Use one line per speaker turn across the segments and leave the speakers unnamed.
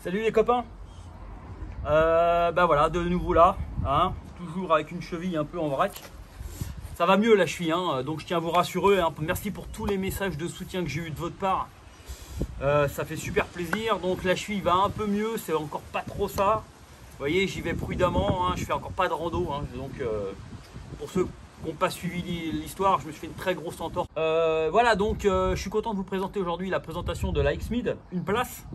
Salut les copains. Bah voilà, de nouveau là, hein, toujours avec une cheville un peu en vrac. Ça va mieux la cheville, hein, donc je tiens à vous rassurer, hein. Merci pour tous les messages de soutien que j'ai eu de votre part. Ça fait super plaisir. Donc la cheville va un peu mieux, c'est encore pas trop ça. Vous voyez, j'y vais prudemment, hein, je fais encore pas de rando, hein, donc pour ceux qui n'ont pas suivi l'histoire, je me suis fait une très grosse entorse. Voilà, donc je suis content de vous présenter aujourd'hui la présentation de la X-Mid, une place.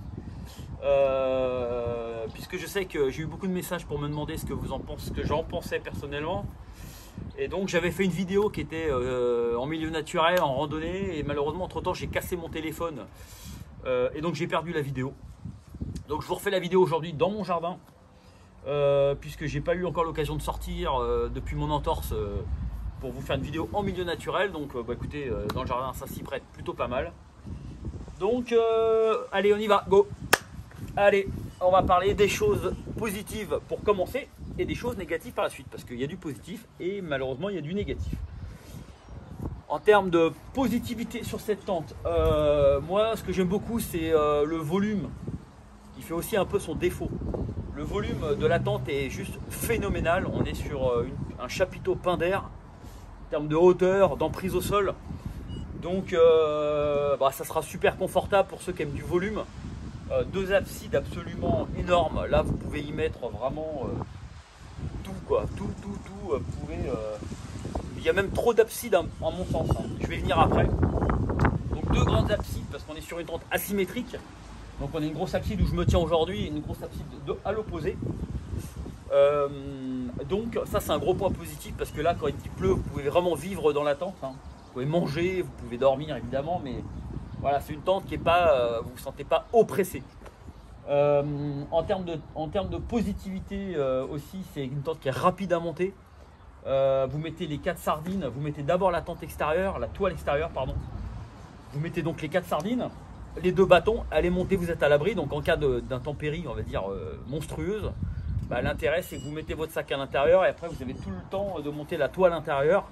Puisque je sais que j'ai eu beaucoup de messages pour me demander ce que vous en pensez, ce que j'en pensais personnellement. Et donc j'avais fait une vidéo qui était en milieu naturel, en randonnée, et malheureusement entre temps j'ai cassé mon téléphone et donc j'ai perdu la vidéo. Donc je vous refais la vidéo aujourd'hui dans mon jardin, puisque j'ai pas eu encore l'occasion de sortir depuis mon entorse pour vous faire une vidéo en milieu naturel. Donc bah, écoutez, dans le jardin ça s'y prête plutôt pas mal. Donc allez, on y va, go. Allez, on va parler des choses positives pour commencer et des choses négatives par la suite, parce qu'il y a du positif et malheureusement il y a du négatif. En termes de positivité sur cette tente, moi ce que j'aime beaucoup c'est le volume, qui fait aussi un peu son défaut. Le volume de la tente est juste phénoménal. On est sur un chapiteau peint d'air en termes de hauteur, d'emprise au sol. Donc bah, ça sera super confortable pour ceux qui aiment du volume. Deux absides absolument énormes. Là vous pouvez y mettre vraiment tout quoi, tout. Vous pouvez, il y a même trop d'absides en mon sens, hein. Je vais venir après. Donc deux grandes absides parce qu'on est sur une tente asymétrique. Donc on a une grosse abside où je me tiens aujourd'hui et une grosse abside à l'opposé. Donc ça c'est un gros point positif parce que là quand il pleut vous pouvez vraiment vivre dans la tente, hein. Vous pouvez manger, vous pouvez dormir évidemment, mais voilà, c'est une tente qui est pas, vous ne vous sentez pas oppressé. En termes de positivité aussi, c'est une tente qui est rapide à monter. Vous mettez les 4 sardines, vous mettez d'abord la tente extérieure, la toile extérieure, pardon. Vous mettez donc les 4 sardines, les 2 bâtons, allez monter, vous êtes à l'abri. Donc en cas d'intempérie, on va dire monstrueuse, bah, l'intérêt c'est que vous mettez votre sac à l'intérieur et après vous avez tout le temps de monter la toile intérieure.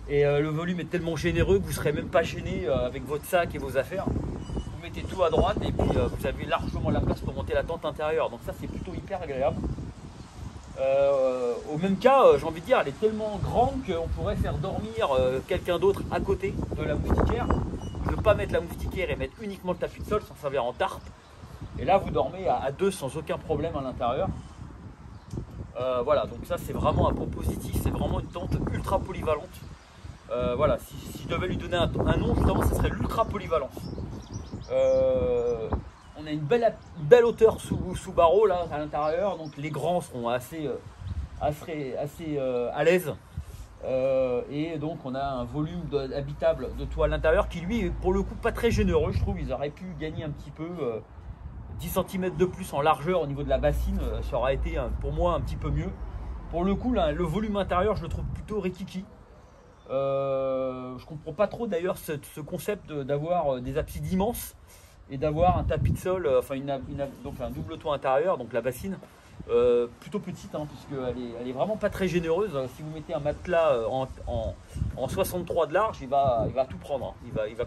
Et le volume est tellement généreux que vous ne serez même pas gêné avec votre sac et vos affaires. Vous mettez tout à droite et puis vous avez largement la place pour monter la tente intérieure. Donc ça c'est plutôt hyper agréable. Au même cas, j'ai envie de dire, elle est tellement grande qu'on pourrait faire dormir quelqu'un d'autre à côté de la moustiquaire. Ne pas mettre la moustiquaire et mettre uniquement le tapis de sol, s'en servir en tarpe. Et là vous dormez à 2 sans aucun problème à l'intérieur. Voilà, donc ça c'est vraiment un point positif, c'est vraiment une tente ultra polyvalente. Voilà, si je devais lui donner un nom, justement, ce serait l'ultra polyvalence. On a une belle hauteur sous barreau là à l'intérieur, donc les grands seront assez à l'aise. Et donc on a un volume habitable de toit à l'intérieur qui lui est pour le coup pas très généreux, je trouve. Ils auraient pu gagner un petit peu 10 cm de plus en largeur au niveau de la bassine, ça aurait été pour moi un petit peu mieux. Pour le coup là, le volume intérieur je le trouve plutôt rikiki. Je comprends pas trop d'ailleurs ce concept d'avoir des absides immenses et d'avoir un tapis de sol, donc un double toit intérieur, donc la bassine plutôt petite, hein, puisqu'elle est vraiment pas très généreuse. Si vous mettez un matelas en 63 de large, il va tout prendre, hein.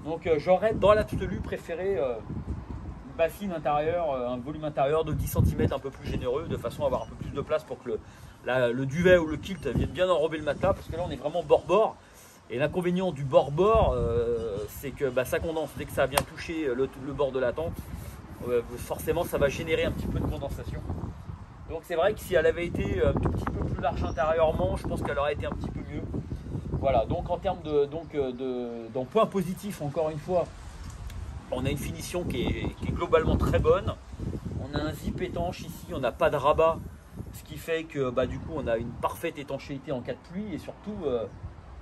Donc j'aurais dans l'absolu préféré une bassine intérieure, un volume intérieur de 10 cm un peu plus généreux, de façon à avoir un peu plus de place pour que le duvet ou le kilt vienne bien enrober le matelas, parce que là on est vraiment bord-bord. Et l'inconvénient du bord-bord, c'est que bah, ça condense. Dès que ça a bien touché le bord de la tente, forcément ça va générer un petit peu de condensation. Donc c'est vrai que si elle avait été un tout petit peu plus large intérieurement, je pense qu'elle aurait été un petit peu mieux. Voilà, donc en termes de points positifs, encore une fois, on a une finition qui est globalement très bonne. On a un zip étanche ici, on n'a pas de rabat, ce qui fait que bah, du coup on a une parfaite étanchéité en cas de pluie, et surtout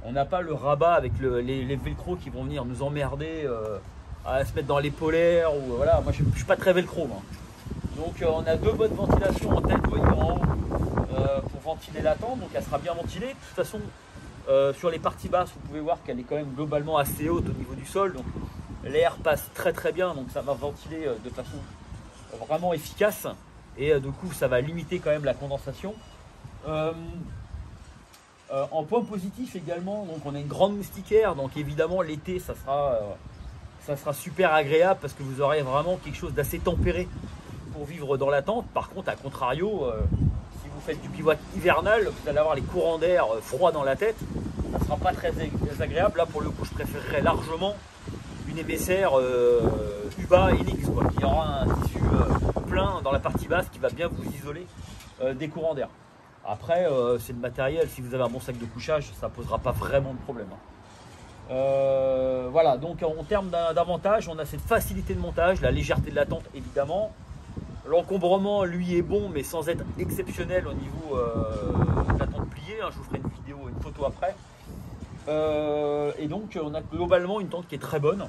on n'a pas le rabat avec les velcro qui vont venir nous emmerder à se mettre dans les polaires. Ou, voilà, moi je ne suis pas très velcro, moi. Donc on a 2 bonnes ventilations en tête, vous voyez en haut, pour ventiler la tente, donc elle sera bien ventilée. De toute façon sur les parties basses vous pouvez voir qu'elle est quand même globalement assez haute au niveau du sol, donc l'air passe très bien, donc ça va ventiler de façon vraiment efficace, et du coup ça va limiter quand même la condensation. En point positif également, donc on a une grande moustiquaire, donc évidemment l'été ça sera ça sera super agréable parce que vous aurez vraiment quelque chose d'assez tempéré pour vivre dans la tente. Par contre, à contrario, si vous faites du bivouac hivernal, vous allez avoir les courants d'air froids dans la tête. Ça ne sera pas très agréable. Là, pour le coup, je préférerais largement une émissaire UBA NX, quoi, qui aura un tissu plein dans la partie basse qui va bien vous isoler des courants d'air. Après, c'est le matériel. Si vous avez un bon sac de couchage, ça ne posera pas vraiment de problème. Voilà, donc en termes d'avantages, on a cette facilité de montage, la légèreté de la tente évidemment. L'encombrement, lui, est bon, mais sans être exceptionnel au niveau de la tente pliée. Je vous ferai une vidéo, une photo après. Et donc, on a globalement une tente qui est très bonne.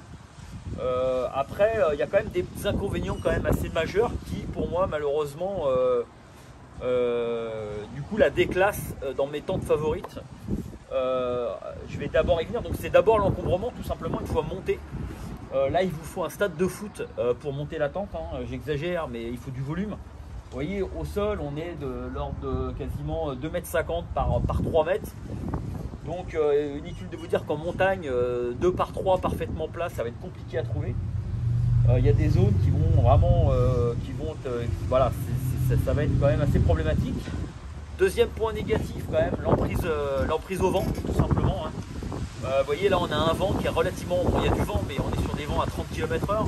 Après, il y a quand même des inconvénients quand même assez majeurs qui, pour moi, malheureusement, du coup, la déclassent dans mes tentes favorites. Je vais d'abord y venir. Donc, c'est d'abord l'encombrement, tout simplement, une fois monté. Là, il vous faut un stade de foot pour monter la tente. J'exagère, mais il faut du volume. Vous voyez, au sol, on est de l'ordre de quasiment 2,50 m par 3 mètres. Donc, inutile de vous dire qu'en montagne, 2 par 3 parfaitement plat, ça va être compliqué à trouver. Il y a des zones qui vont vraiment, voilà, ça va être quand même assez problématique. Deuxième point négatif, quand même, l'emprise au vent, tout simplement. Vous voyez, là, on a un vent qui est relativement, bon, il y a du vent, mais on est sur des vents à 30 km/h.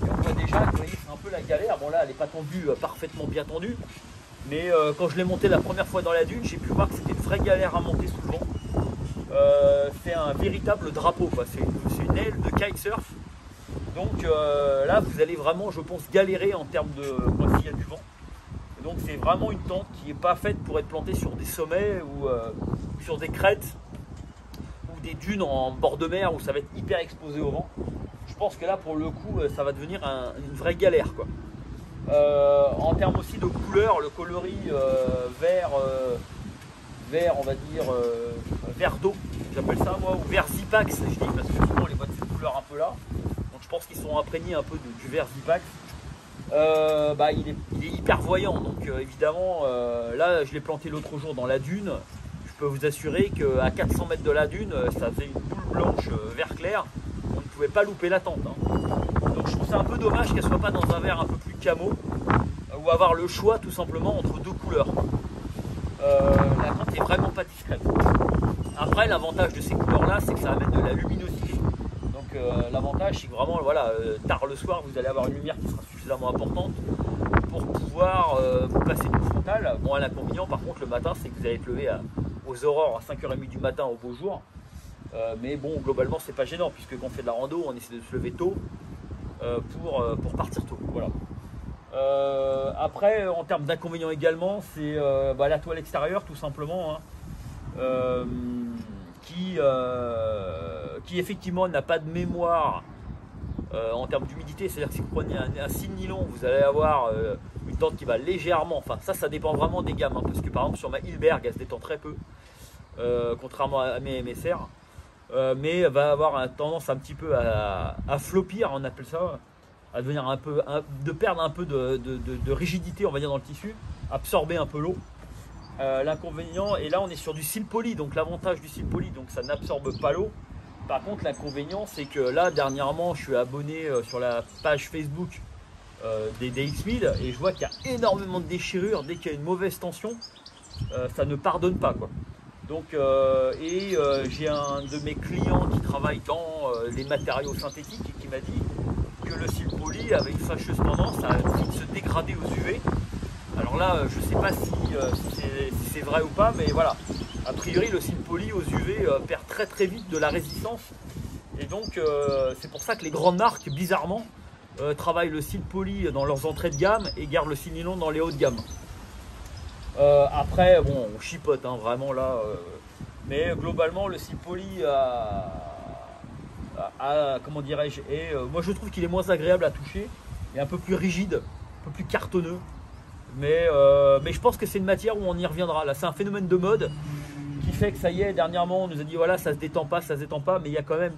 Et on voit déjà que, vous voyez, c'est un peu la galère. Bon, là, elle n'est pas tendue, parfaitement bien tendue. Mais quand je l'ai montée la première fois dans la dune, j'ai pu voir que c'était une vraie galère à monter sous le vent. C'est un véritable drapeau, c'est une aile de kitesurf. Donc là, vous allez vraiment, je pense, galérer en termes de s'il y a du vent. Et donc, c'est vraiment une tente qui n'est pas faite pour être plantée sur des sommets ou sur des crêtes ou des dunes en bord de mer où ça va être hyper exposé au vent. Je pense que là, pour le coup, ça va devenir une vraie galère, quoi. En termes aussi de couleur, le coloris vert, on va dire vert d'eau, j'appelle ça moi, ou vert Zipax, je dis, parce que souvent on les voit de cette couleur un peu là. Donc je pense qu'ils sont imprégnés un peu du vert Zipax. Il est hyper voyant, donc évidemment là je l'ai planté l'autre jour dans la dune. Je peux vous assurer qu'à 400 mètres de la dune, ça faisait une boule blanche vert clair. On ne pouvait pas louper la tente. Donc je trouve ça un peu dommage qu'elle soit pas dans un vert un peu plus camo, ou avoir le choix tout simplement entre deux couleurs. La tente est vraiment pas discrète. Après, l'avantage de ces couleurs là, c'est que ça amène de la luminosité. Donc l'avantage, c'est que vraiment, voilà, tard le soir, vous allez avoir une lumière qui sera suffisamment importante pour pouvoir vous passer du frontal. Bon, l'inconvénient par contre le matin, c'est que vous allez être levé aux aurores à 5h30 du matin au beau jour. Mais bon, globalement, c'est pas gênant puisque quand on fait de la rando, on essaie de se lever tôt pour partir tôt. Voilà. Après, en termes d'inconvénients également, c'est la toile extérieure tout simplement, qui effectivement n'a pas de mémoire en termes d'humidité. C'est-à-dire que si vous prenez un cil nylon, vous allez avoir une tente qui va légèrement, enfin ça dépend vraiment des gammes, parce que par exemple sur ma Hilberg, elle se détend très peu, contrairement à mes MSR, mais va avoir tendance un petit peu à floppir, on appelle ça, à devenir de perdre un peu de rigidité, on va dire, dans le tissu, absorber un peu l'eau. L'inconvénient, et là on est sur du cil poli, donc l'avantage du cil poli, donc ça n'absorbe pas l'eau. Par contre, l'inconvénient, c'est que là dernièrement je suis abonné sur la page Facebook des DX-1000 et je vois qu'il y a énormément de déchirures. Dès qu'il y a une mauvaise tension, ça ne pardonne pas, quoi. Donc j'ai un de mes clients qui travaille dans les matériaux synthétiques et qui m'a dit que le cil poli avait une fâcheuse tendance à se dégrader aux UV. Alors là, je ne sais pas si c'est vrai ou pas, mais voilà. A priori, le cil poli aux UV perd très très vite de la résistance. Et donc, c'est pour ça que les grandes marques, bizarrement, travaillent le cil poli dans leurs entrées de gamme et gardent le cil nylon dans les hauts de gamme. Après, bon, on chipote, vraiment là. Mais globalement, le cil poli comment dirais-je, moi je trouve qu'il est moins agréable à toucher et un peu plus rigide, un peu plus cartonneux. Mais je pense que c'est une matière où on y reviendra. Là, c'est un phénomène de mode qui fait que ça y est, dernièrement, on nous a dit voilà, ça se détend pas, mais il y a quand même,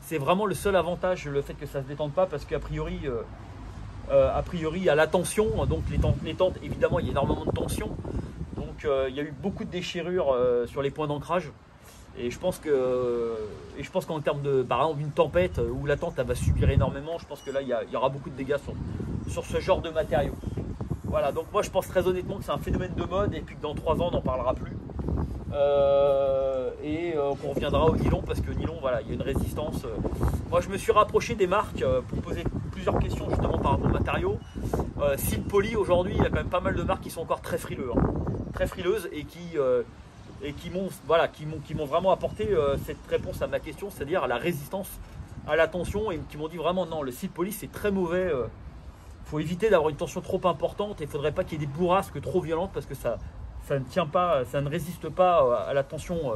c'est vraiment le seul avantage, le fait que ça se détende pas, parce qu'a priori, il y a la tension, donc les tentes, évidemment, il y a énormément de tension. Donc il y a eu beaucoup de déchirures sur les points d'ancrage. Et je pense qu'en termes de, par exemple, une tempête où la tente elle va subir énormément, je pense que là il y aura beaucoup de dégâts sur ce genre de matériaux. Voilà, donc moi je pense très honnêtement que c'est un phénomène de mode et puis que dans 3 ans on n'en parlera plus. Qu'on reviendra au nylon parce que nylon, voilà, il y a une résistance. Moi je me suis rapproché des marques pour poser plusieurs questions justement par rapport aux matériaux. Sil Poly aujourd'hui, il y a quand même pas mal de marques qui sont encore très très frileuses et qui m'ont voilà, qui m'ont vraiment apporté cette réponse à ma question, c'est-à-dire la résistance à la tension, et qui m'ont dit vraiment non, le Sil Poly c'est très mauvais. Faut éviter d'avoir une tension trop importante et il ne faudrait pas qu'il y ait des bourrasques trop violentes parce que ça ne tient pas, ça ne résiste pas à la tension,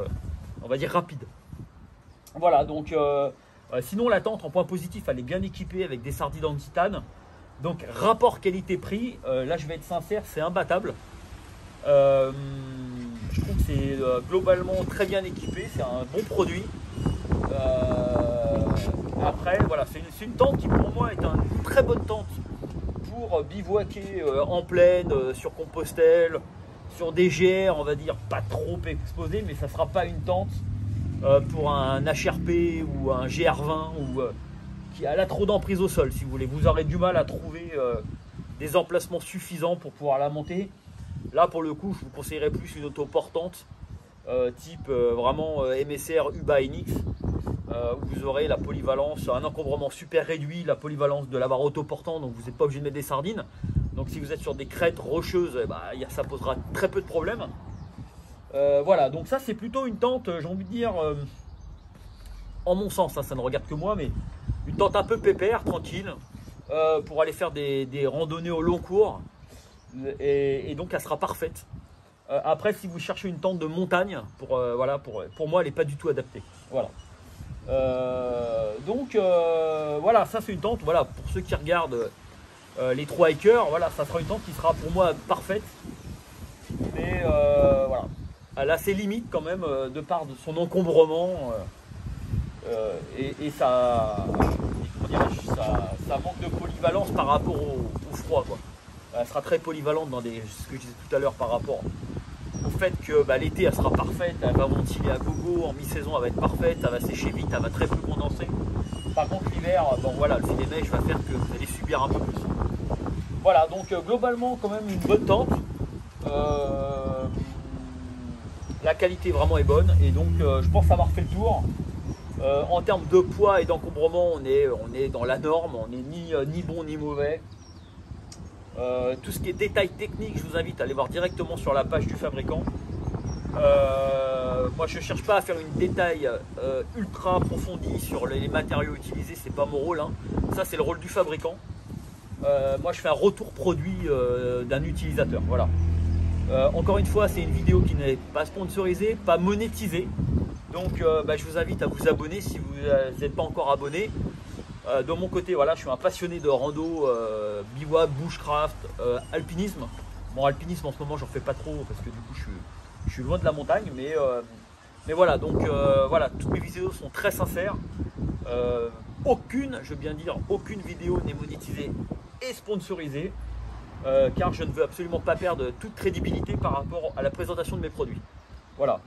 on va dire rapide. Voilà, donc sinon la tente en point positif, elle est bien équipée avec des sardines en titane. Donc rapport qualité-prix, là je vais être sincère, c'est imbattable. Je trouve que c'est globalement très bien équipé, c'est un bon produit. Après, voilà, c'est une tente qui pour moi est une très bonne tente pour bivouaquer en plaine, sur Compostelle, sur des GR, on va dire pas trop exposés, mais ça ne sera pas une tente pour un HRP ou un GR20 ou qui a trop d'emprise au sol, si vous voulez. Vous aurez du mal à trouver des emplacements suffisants pour pouvoir la monter. Là, pour le coup, je vous conseillerais plus une auto portante, type vraiment MSR UBA NX, où vous aurez la polyvalence, un encombrement super réduit, la polyvalence de l'avoir autoportant, donc vous n'êtes pas obligé de mettre des sardines. Donc si vous êtes sur des crêtes rocheuses, ça posera très peu de problèmes. Voilà, donc ça c'est plutôt une tente, j'ai envie de dire, en mon sens, hein, ça ne regarde que moi, mais une tente un peu pépère, tranquille, pour aller faire des randonnées au long cours, et donc elle sera parfaite. Après, si vous cherchez une tente de montagne, voilà, pour moi elle n'est pas du tout adaptée. Voilà. Voilà, ça c'est une tente, voilà, pour ceux qui regardent les 3 hikers, voilà, ça sera une tente qui sera pour moi parfaite, mais voilà, elle a ses limites quand même de par de son encombrement et ça manque de polyvalence par rapport au froid, quoi. Elle sera très polyvalente dans ce que je disais tout à l'heure par rapport au fait que l'été elle sera parfaite, elle va ventiler à gogo, en mi-saison elle va être parfaite, elle va sécher vite, elle va très peu condenser. Par contre l'hiver, bon voilà, le filet neige va faire que vous allez subir un peu plus. Voilà, donc globalement quand même une bonne tente. La qualité vraiment est bonne et donc je pense avoir fait le tour. En termes de poids et d'encombrement, on est dans la norme, on n'est ni bon ni mauvais. Tout ce qui est détails techniques, je vous invite à aller voir directement sur la page du fabricant. Moi je ne cherche pas à faire une détail ultra approfondie sur les matériaux utilisés, c'est pas mon rôle, hein. Ça c'est le rôle du fabricant. Moi je fais un retour produit d'un utilisateur, voilà. Encore une fois, c'est une vidéo qui n'est pas sponsorisée, pas monétisée, donc je vous invite à vous abonner si vous n'êtes pas encore abonné. De mon côté, voilà, je suis un passionné de rando, bivouac, bushcraft, alpinisme. Bon, alpinisme en ce moment, j'en fais pas trop parce que du coup, je suis loin de la montagne, mais voilà, donc voilà, toutes mes vidéos sont très sincères. Je veux bien dire, aucune vidéo n'est monétisée et sponsorisée, car je ne veux absolument pas perdre toute crédibilité par rapport à la présentation de mes produits. Voilà.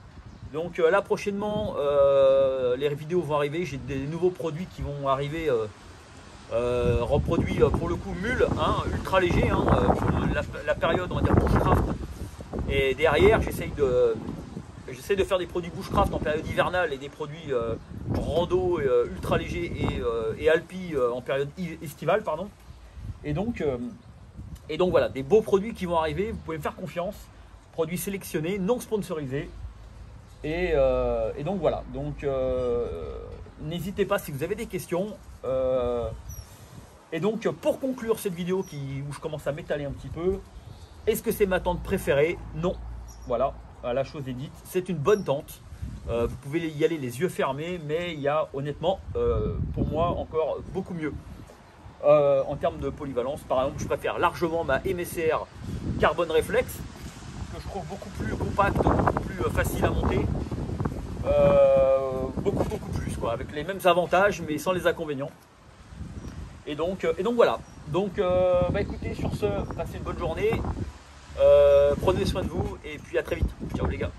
Donc là prochainement, les vidéos vont arriver, j'ai des nouveaux produits qui vont arriver, reproduits pour le coup mule, hein, ultra léger, hein, la période on va dire bushcraft. Et derrière j'essaie de faire des produits bushcraft en période hivernale et des produits rando ultra légers et alpi en période estivale, pardon. Et donc voilà, des beaux produits qui vont arriver, vous pouvez me faire confiance, produits sélectionnés, non sponsorisés. Et donc voilà, donc n'hésitez pas si vous avez des questions. Et donc pour conclure cette vidéo où je commence à m'étaler un petit peu, est-ce que c'est ma tente préférée? Non, voilà, la chose est dite, c'est une bonne tente. Vous pouvez y aller les yeux fermés, mais il y a honnêtement pour moi encore beaucoup mieux. En termes de polyvalence, par exemple, je préfère largement ma MSR Carbon Reflex, que je trouve beaucoup plus compacte, beaucoup plus facile à monter, beaucoup plus, quoi, avec les mêmes avantages mais sans les inconvénients. Et donc voilà. Donc écoutez, sur ce, passez une bonne journée, prenez soin de vous et puis à très vite. Ciao les gars.